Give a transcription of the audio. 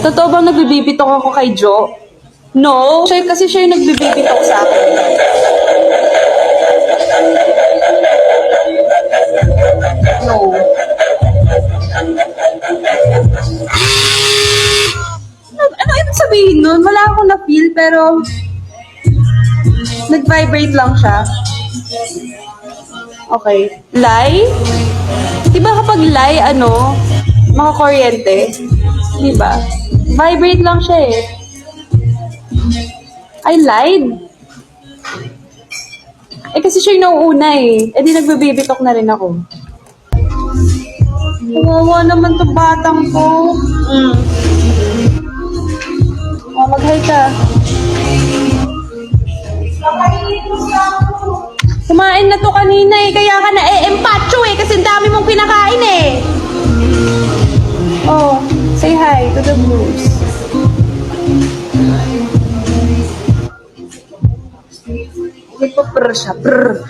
Totoo bang nagbibibitok ako kay Jo? No, kasi siya yung nagbibibitok sa akin. No. Ano ibig sabihin nun? Wala akong na-feel, pero nag-vibrate lang siya. Okay. Lie? Diba kapag lie, makakuryente? Diba? Vibrate lang siya eh. I lied. Kasi siya yung nauuna eh. Di nagbabibitok na rin ako. Kawawa naman to batang ko. Mag-hi ka. Kumain na to kanina eh. Kaya ka na empacho eh. Kasi ang dami mong pinakain eh. Oh, say hi to the blues. Nagpa-prr siya. Prr.